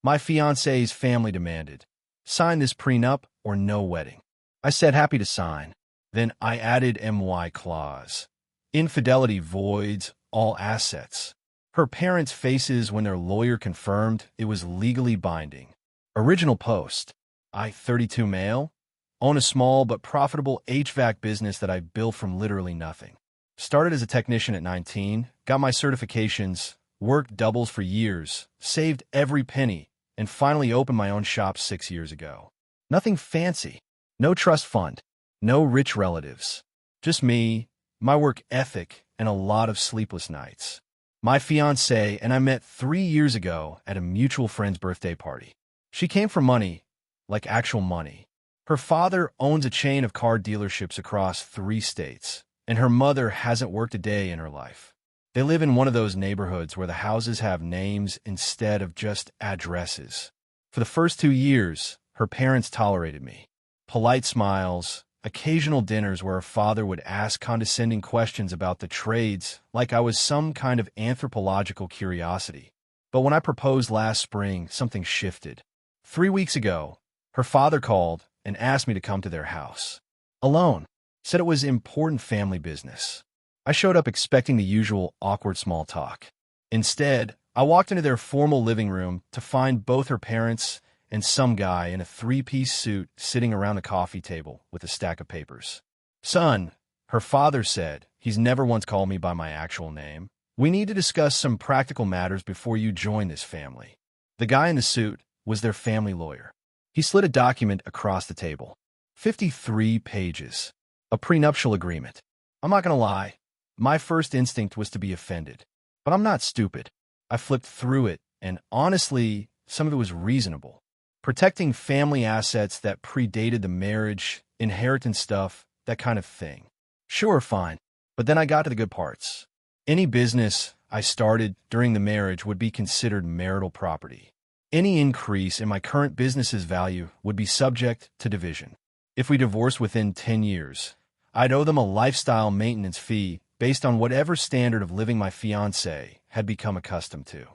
My fiancé's family demanded, sign this prenup or no wedding. I said happy to sign. Then I added MY clause. Infidelity voids all assets. Her parents' faces when their lawyer confirmed it was legally binding. Original post. I, 32 male, own a small but profitable HVAC business that I built from literally nothing. Started as a technician at 19, got my certifications, worked doubles for years, saved every penny, and finally opened my own shop 6 years ago. Nothing fancy. No trust fund. No rich relatives. Just me, my work ethic, and a lot of sleepless nights. My fiancée and I met 3 years ago at a mutual friend's birthday party. She came for money, like actual money. Her father owns a chain of car dealerships across 3 states, and her mother hasn't worked a day in her life. They live in one of those neighborhoods where the houses have names instead of just addresses. For the first 2 years, her parents tolerated me. Polite smiles, occasional dinners where her father would ask condescending questions about the trades like I was some kind of anthropological curiosity. But when I proposed last spring, something shifted. 3 weeks ago, her father called and asked me to come to their house. Alone. Said it was important family business. I showed up expecting the usual awkward small talk. Instead, I walked into their formal living room to find both her parents and some guy in a 3-piece suit sitting around a coffee table with a stack of papers. Son, her father said, he's never once called me by my actual name. We need to discuss some practical matters before you join this family. The guy in the suit was their family lawyer. He slid a document across the table. 53 pages. A prenuptial agreement. I'm not gonna lie. My first instinct was to be offended. But I'm not stupid. I flipped through it, and honestly, some of it was reasonable. Protecting family assets that predated the marriage, inheritance stuff, that kind of thing. Sure, fine. But then I got to the good parts. Any business I started during the marriage would be considered marital property. Any increase in my current business's value would be subject to division. If we divorced within 10 years, I'd owe them a lifestyle maintenance fee based on whatever standard of living my fiancée had become accustomed to.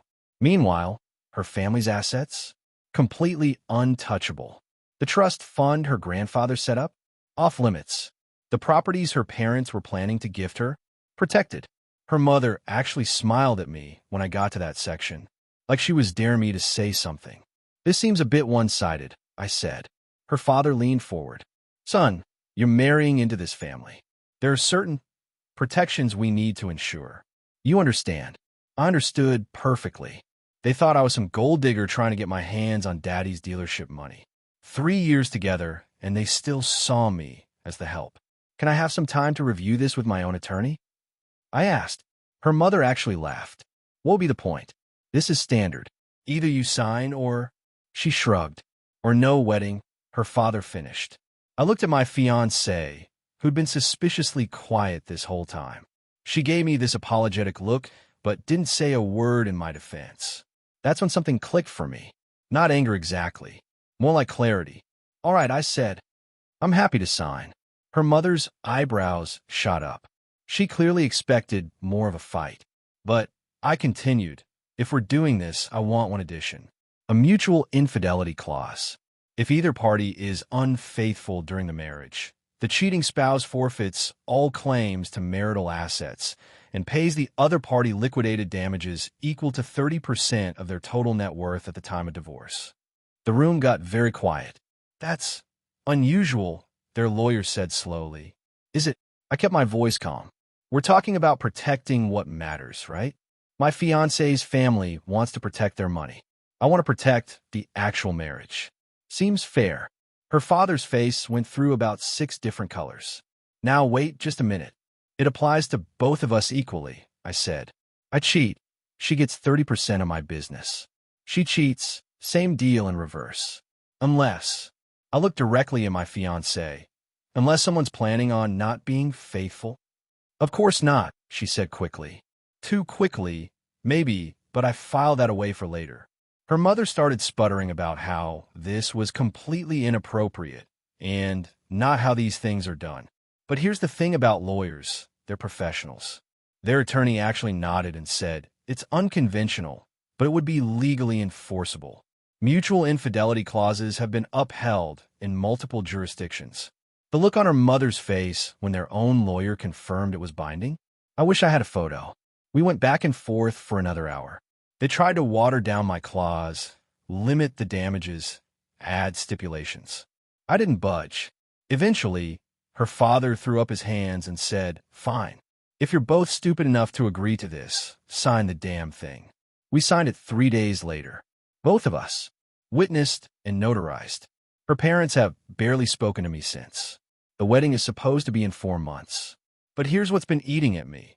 Meanwhile, her family's assets? Completely untouchable. The trust fund her grandfather set up? Off limits. The properties her parents were planning to gift her? Protected. Her mother actually smiled at me when I got to that section, like she was daring me to say something. This seems a bit one-sided, I said. Her father leaned forward. Son, you're marrying into this family. There are certain protections we need to ensure. You understand. I understood perfectly. They thought I was some gold digger trying to get my hands on daddy's dealership money. 3 years together, and they still saw me as the help. Can I have some time to review this with my own attorney? I asked. Her mother actually laughed. What will be the point? This is standard. Either you sign or... She shrugged. Or no wedding, her father finished. I looked at my fiancée, who'd been suspiciously quiet this whole time. She gave me this apologetic look, but didn't say a word in my defense. That's when something clicked for me. Not anger exactly. More like clarity. All right, I said. I'm happy to sign. Her mother's eyebrows shot up. She clearly expected more of a fight. But I continued. If we're doing this, I want one addition. A mutual infidelity clause. If either party is unfaithful during the marriage, the cheating spouse forfeits all claims to marital assets and pays the other party liquidated damages equal to 30% of their total net worth at the time of divorce. The room got very quiet. That's unusual, their lawyer said slowly. Is it? I kept my voice calm. We're talking about protecting what matters, right? My fiancé's family wants to protect their money. I want to protect the actual marriage. Seems fair. Her father's face went through about 6 different colors. Now wait just a minute. It applies to both of us equally, I said. I cheat. She gets 30% of my business. She cheats. Same deal in reverse. Unless, I looked directly at my fiancée. Unless someone's planning on not being faithful. Of course not, she said quickly. Too quickly, maybe, but I filed that away for later. Her mother started sputtering about how this was completely inappropriate and not how these things are done. But here's the thing about lawyers, they're professionals. Their attorney actually nodded and said, it's unconventional, but it would be legally enforceable. Mutual infidelity clauses have been upheld in multiple jurisdictions. The look on her mother's face when their own lawyer confirmed it was binding? I wish I had a photo. We went back and forth for another hour. They tried to water down my clause, limit the damages, add stipulations. I didn't budge. Eventually, her father threw up his hands and said, "Fine. If you're both stupid enough to agree to this, sign the damn thing." We signed it 3 days later. Both of us. Witnessed and notarized. Her parents have barely spoken to me since. The wedding is supposed to be in 4 months. But here's what's been eating at me.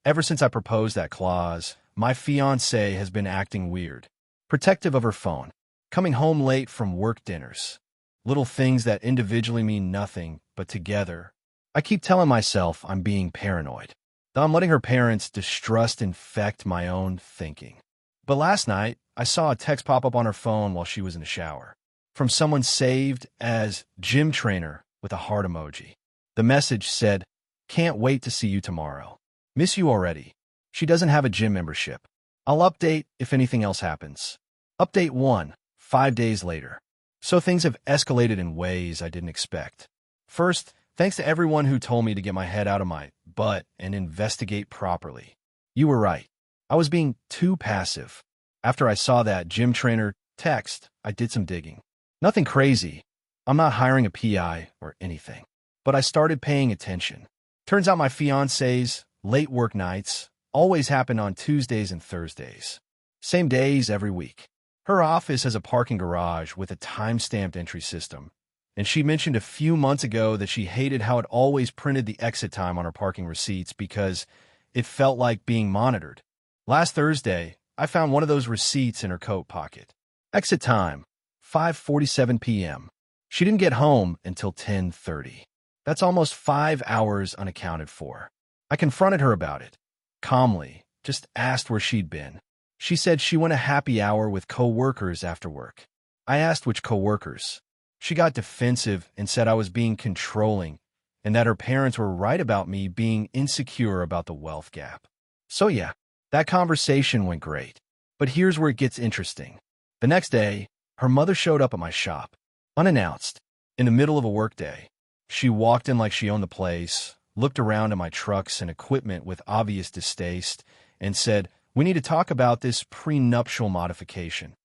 Ever since I proposed that clause, my fiancée has been acting weird. Protective of her phone. Coming home late from work dinners. Little things that individually mean nothing, but together. I keep telling myself I'm being paranoid. That I'm letting her parents' distrust infect my own thinking. But last night, I saw a text pop up on her phone while she was in the shower. From someone saved as gym trainer with a heart emoji. The message said, "Can't wait to see you tomorrow. Miss you already." She doesn't have a gym membership. I'll update if anything else happens. Update 1, 5 days later. So things have escalated in ways I didn't expect. First, thanks to everyone who told me to get my head out of my butt and investigate properly. You were right. I was being too passive. After I saw that gym trainer text, I did some digging. Nothing crazy. I'm not hiring a PI or anything. But I started paying attention. Turns out my fiancé's late work nights always happen on Tuesdays and Thursdays. Same days every week. Her office has a parking garage with a time-stamped entry system, and she mentioned a few months ago that she hated how it always printed the exit time on her parking receipts because it felt like being monitored. Last Thursday, I found one of those receipts in her coat pocket. Exit time, 5:47 p.m. She didn't get home until 10:30. That's almost 5 hours unaccounted for. I confronted her about it. Calmly, just asked where she'd been. She said she went a happy hour with co-workers after work. I asked which co-workers. She got defensive and said I was being controlling and that her parents were right about me being insecure about the wealth gap. So yeah, that conversation went great. But here's where it gets interesting. The next day, her mother showed up at my shop, unannounced, in the middle of a workday. She walked in like she owned the place, looked around at my trucks and equipment with obvious distaste, and said, "We need to talk about this prenuptial modification."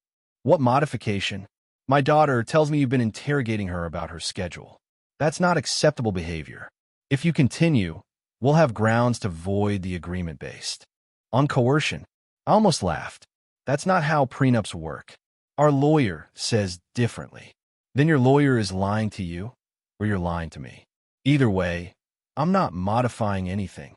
What modification? My daughter tells me you've been interrogating her about her schedule. That's not acceptable behavior. If you continue, we'll have grounds to void the agreement based on coercion. I almost laughed. That's not how prenups work. Our lawyer says differently. Then your lawyer is lying to you, or you're lying to me. Either way, I'm not modifying anything.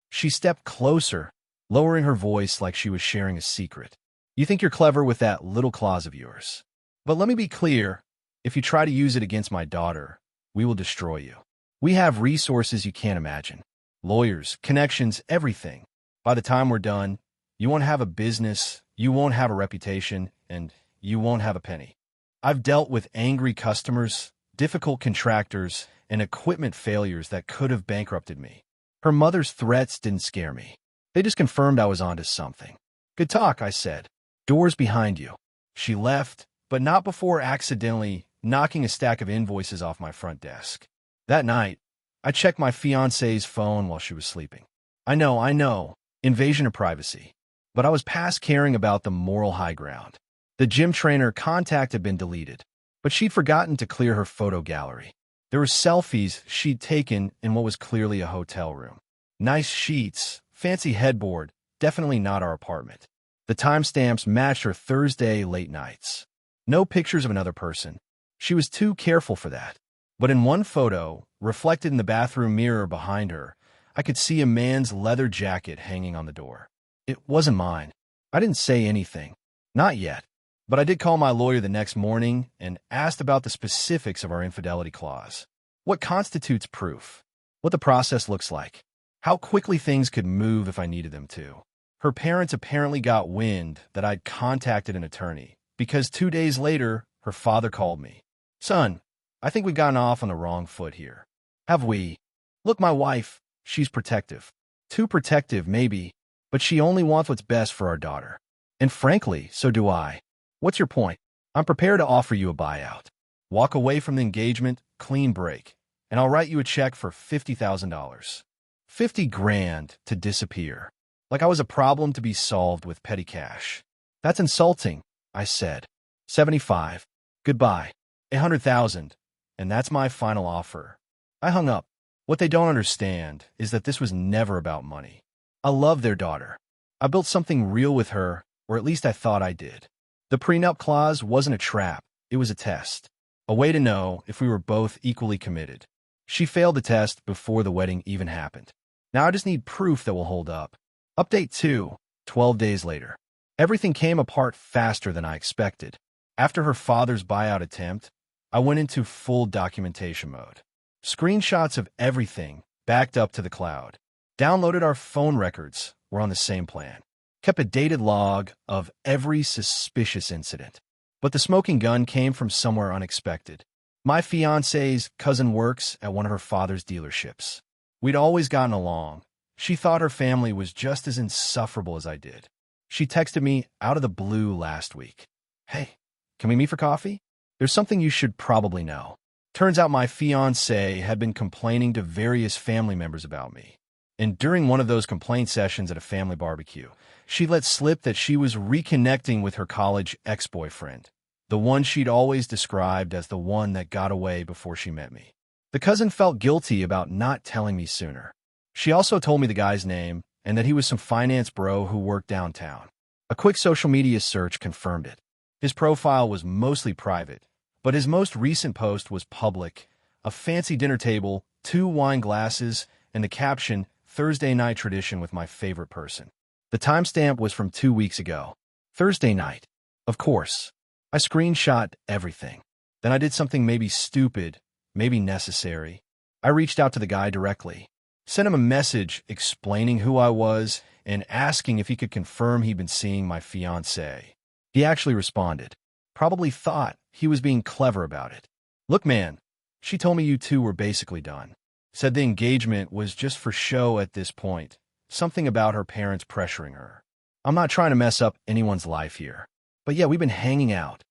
She stepped closer, lowering her voice like she was sharing a secret. You think you're clever with that little clause of yours. But let me be clear, if you try to use it against my daughter, we will destroy you. We have resources you can't imagine. Lawyers, connections, everything. By the time we're done, you won't have a business, you won't have a reputation, and you won't have a penny. I've dealt with angry customers, difficult contractors, and equipment failures that could have bankrupted me. Her mother's threats didn't scare me. They just confirmed I was onto something. "Good talk," I said. "Doors behind you." She left, but not before accidentally knocking a stack of invoices off my front desk. That night, I checked my fiancé's phone while she was sleeping. I know, invasion of privacy. But I was past caring about the moral high ground. The gym trainer contact had been deleted, but she'd forgotten to clear her photo gallery. There were selfies she'd taken in what was clearly a hotel room. Nice sheets, fancy headboard, definitely not our apartment. The timestamps matched her Thursday late nights. No pictures of another person. She was too careful for that. But in one photo, reflected in the bathroom mirror behind her, I could see a man's leather jacket hanging on the door. It wasn't mine. I didn't say anything. Not yet. But I did call my lawyer the next morning and asked about the specifics of our infidelity clause. What constitutes proof? What the process looks like? How quickly things could move if I needed them to. Her parents apparently got wind that I'd contacted an attorney, because 2 days later, her father called me. "Son, I think we've gotten off on the wrong foot here." "Have we?" "Look, my wife, she's protective. Too protective, maybe, but she only wants what's best for our daughter. And frankly, so do I. What's your point?" I'm prepared to offer you a buyout. Walk away from the engagement, clean break, and I'll write you a check for $50,000. 50 grand to disappear. Like I was a problem to be solved with petty cash. That's insulting, I said. 75. Goodbye. 100,000. And that's my final offer. I hung up. What they don't understand is that this was never about money. I love their daughter. I built something real with her, or at least I thought I did. The prenup clause wasn't a trap. It was a test. A way to know if we were both equally committed. She failed the test before the wedding even happened. Now I just need proof that will hold up. Update 2, 12 days later. Everything came apart faster than I expected. After her father's buyout attempt, I went into full documentation mode. Screenshots of everything backed up to the cloud. Downloaded our phone records. We're on the same plan. Kept a dated log of every suspicious incident. But the smoking gun came from somewhere unexpected. My fiancée's cousin works at one of her father's dealerships. We'd always gotten along. She thought her family was just as insufferable as I did. She texted me out of the blue last week. Hey, can we meet for coffee? There's something you should probably know. Turns out my fiancée had been complaining to various family members about me. And during one of those complaint sessions at a family barbecue, she let slip that she was reconnecting with her college ex-boyfriend, the one she'd always described as the one that got away before she met me. The cousin felt guilty about not telling me sooner. She also told me the guy's name and that he was some finance bro who worked downtown. A quick social media search confirmed it. His profile was mostly private, but his most recent post was public. A fancy dinner table, 2 wine glasses, and the caption, Thursday night tradition with my favorite person. The timestamp was from 2 weeks ago. Thursday night. Of course. I screenshot everything. Then I did something maybe stupid, maybe necessary. I reached out to the guy directly. Sent him a message explaining who I was and asking if he could confirm he'd been seeing my fiancée. He actually responded. Probably thought he was being clever about it. Look, man, she told me you two were basically done. Said the engagement was just for show at this point. Something about her parents pressuring her. I'm not trying to mess up anyone's life here. But yeah, we've been hanging out.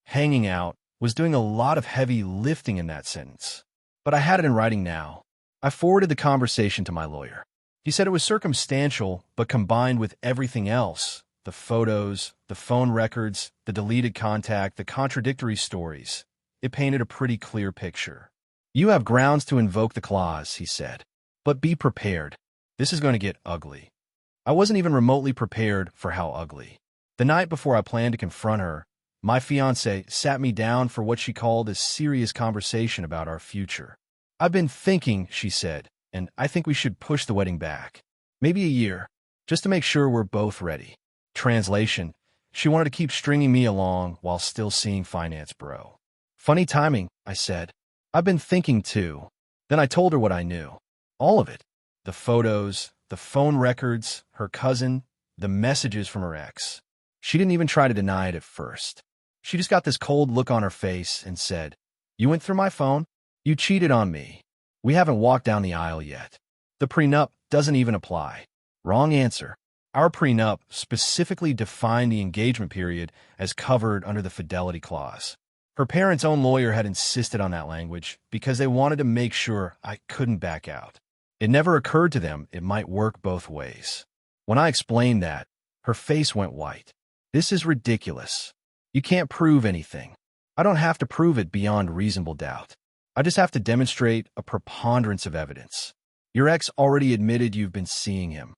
Hanging out was doing a lot of heavy lifting in that sentence. But I had it in writing now. I forwarded the conversation to my lawyer. He said it was circumstantial, but combined with everything else, the photos, the phone records, the deleted contact, the contradictory stories, it painted a pretty clear picture. You have grounds to invoke the clause, he said. But be prepared. This is going to get ugly. I wasn't even remotely prepared for how ugly. The night before I planned to confront her, my fiancée sat me down for what she called a serious conversation about our future. I've been thinking, she said, and I think we should push the wedding back. Maybe a year, just to make sure we're both ready. Translation, she wanted to keep stringing me along while still seeing finance bro. Funny timing, I said. I've been thinking too. Then I told her what I knew. All of it. The photos, the phone records, her cousin, the messages from her ex. She didn't even try to deny it at first. She just got this cold look on her face and said, You went through my phone? You cheated on me. We haven't walked down the aisle yet. The prenup doesn't even apply. Wrong answer. Our prenup specifically defined the engagement period as covered under the fidelity clause. Her parents' own lawyer had insisted on that language because they wanted to make sure I couldn't back out. It never occurred to them it might work both ways. When I explained that, her face went white. This is ridiculous. You can't prove anything. I don't have to prove it beyond reasonable doubt. I just have to demonstrate a preponderance of evidence. Your ex already admitted you've been seeing him.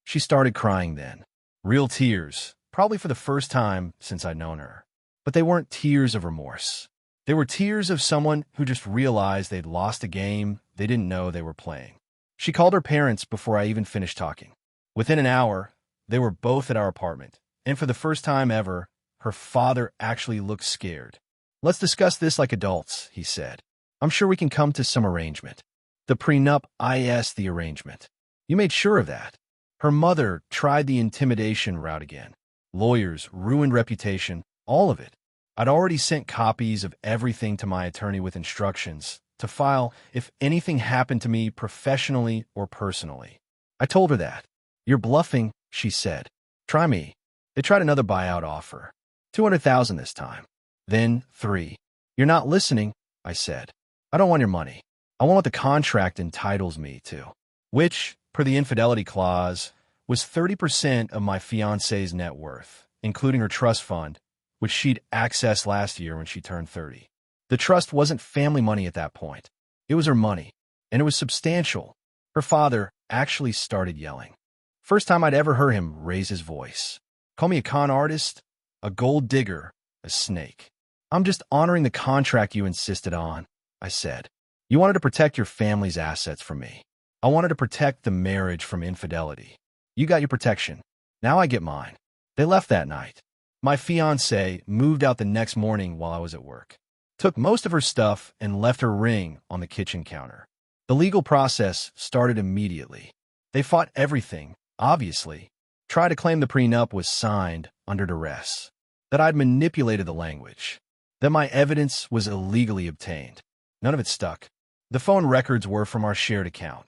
She started crying then. Real tears, probably for the first time since I'd known her. But they weren't tears of remorse. They were tears of someone who just realized they'd lost a game they didn't know they were playing. She called her parents before I even finished talking. Within an hour, they were both at our apartment, and for the first time ever, her father actually looked scared. Let's discuss this like adults, he said. I'm sure we can come to some arrangement. The prenup is the arrangement. You made sure of that. Her mother tried the intimidation route again. Lawyers, ruined reputation, all of it. I'd already sent copies of everything to my attorney with instructions to file if anything happened to me professionally or personally. I told her that. You're bluffing, she said. Try me. They tried another buyout offer. $200,000 this time. Then 3. You're not listening, I said. I don't want your money. I want what the contract entitles me to, which, per the infidelity clause, was 30% of my fiancée's net worth, including her trust fund, which she'd accessed last year when she turned 30. The trust wasn't family money at that point. It was her money, and it was substantial. Her father actually started yelling. First time I'd ever heard him raise his voice. Call me a con artist, a gold digger, a snake. I'm just honoring the contract you insisted on, I said. You wanted to protect your family's assets from me. I wanted to protect the marriage from infidelity. You got your protection. Now I get mine. They left that night. My fiancée moved out the next morning while I was at work. Took most of her stuff and left her ring on the kitchen counter. The legal process started immediately. They fought everything, obviously. Tried to claim the prenup was signed under duress. That I'd manipulated the language. That my evidence was illegally obtained. None of it stuck. The phone records were from our shared account,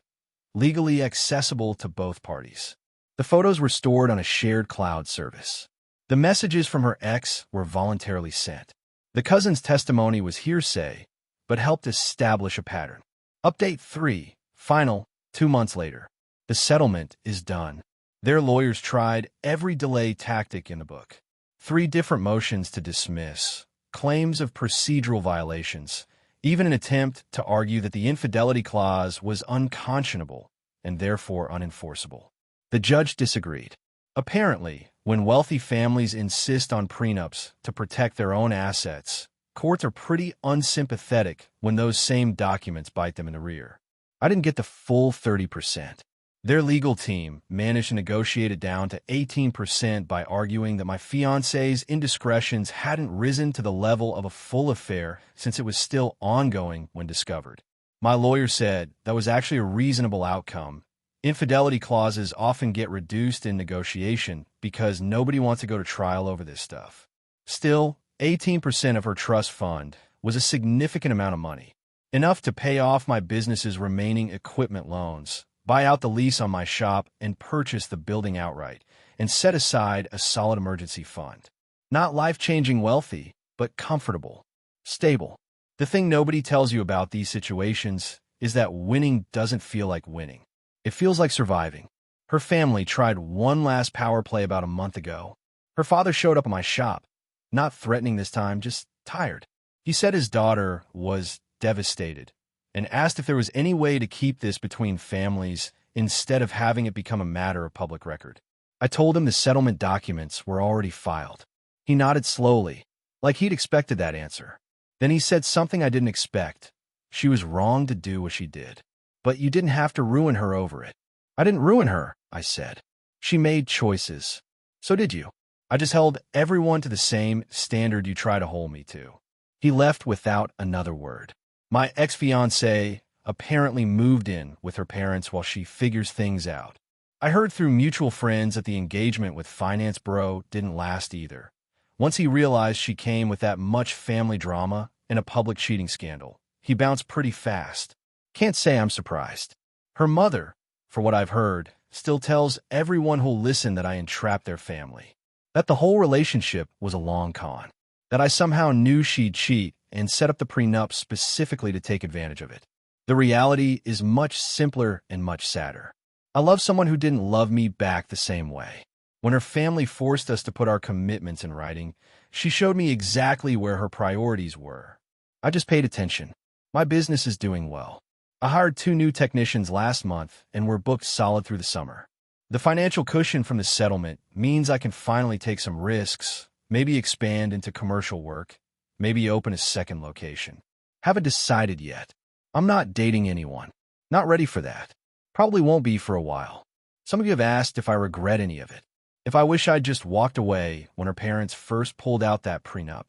legally accessible to both parties. The photos were stored on a shared cloud service. The messages from her ex were voluntarily sent. The cousin's testimony was hearsay, but helped establish a pattern. Update 3, final, 2 months later. The settlement is done. Their lawyers tried every delay tactic in the book. 3 different motions to dismiss, claims of procedural violations, even an attempt to argue that the infidelity clause was unconscionable and therefore unenforceable. The judge disagreed. Apparently, when wealthy families insist on prenups to protect their own assets, courts are pretty unsympathetic when those same documents bite them in the rear. I didn't get the full 30%. Their legal team managed to negotiate it down to 18% by arguing that my fiancé's indiscretions hadn't risen to the level of a full affair since it was still ongoing when discovered. My lawyer said that was actually a reasonable outcome. Infidelity clauses often get reduced in negotiation because nobody wants to go to trial over this stuff. Still, 18% of her trust fund was a significant amount of money, enough to pay off my business's remaining equipment loans, buy out the lease on my shop, and purchase the building outright, and set aside a solid emergency fund. Not life-changing wealthy, but comfortable, stable. The thing nobody tells you about these situations is that winning doesn't feel like winning. It feels like surviving. Her family tried one last power play about a month ago. Her father showed up at my shop, not threatening this time, just tired. He said his daughter was devastated and asked if there was any way to keep this between families instead of having it become a matter of public record. I told him the settlement documents were already filed. He nodded slowly, like he'd expected that answer. Then he said something I didn't expect. She was wrong to do what she did. But you didn't have to ruin her over it. I didn't ruin her, I said. She made choices. So did you. I just held everyone to the same standard you try to hold me to. He left without another word. My ex-fiancée apparently moved in with her parents while she figures things out. I heard through mutual friends that the engagement with finance bro didn't last either. Once he realized she came with that much family drama and a public cheating scandal, he bounced pretty fast. Can't say I'm surprised. Her mother, for what I've heard, still tells everyone who'll listen that I entrapped their family. That the whole relationship was a long con. That I somehow knew she'd cheat and set up the prenup specifically to take advantage of it. The reality is much simpler and much sadder. I love someone who didn't love me back the same way. When her family forced us to put our commitments in writing, she showed me exactly where her priorities were. I just paid attention. My business is doing well. I hired 2 new technicians last month and we're booked solid through the summer. The financial cushion from the settlement means I can finally take some risks, maybe expand into commercial work, maybe open a second location. Haven't decided yet. I'm not dating anyone. Not ready for that. Probably won't be for a while. Some of you have asked if I regret any of it. If I wish I'd just walked away when her parents first pulled out that prenup.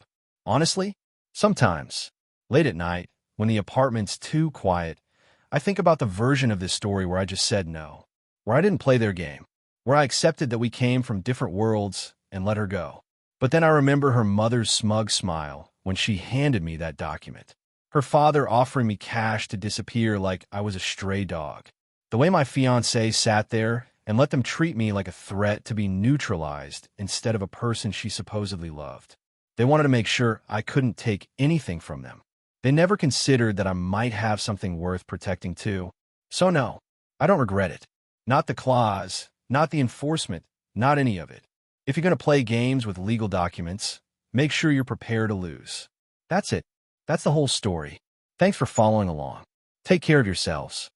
Honestly, sometimes, late at night, when the apartment's too quiet, I think about the version of this story where I just said no, where I didn't play their game, where I accepted that we came from different worlds and let her go. But then I remember her mother's smug smile when she handed me that document. Her father offering me cash to disappear like I was a stray dog. The way my fiancée sat there and let them treat me like a threat to be neutralized instead of a person she supposedly loved. They wanted to make sure I couldn't take anything from them. They never considered that I might have something worth protecting too. So no, I don't regret it. Not the clause, not the enforcement, not any of it. If you're going to play games with legal documents, make sure you're prepared to lose. That's it. That's the whole story. Thanks for following along. Take care of yourselves.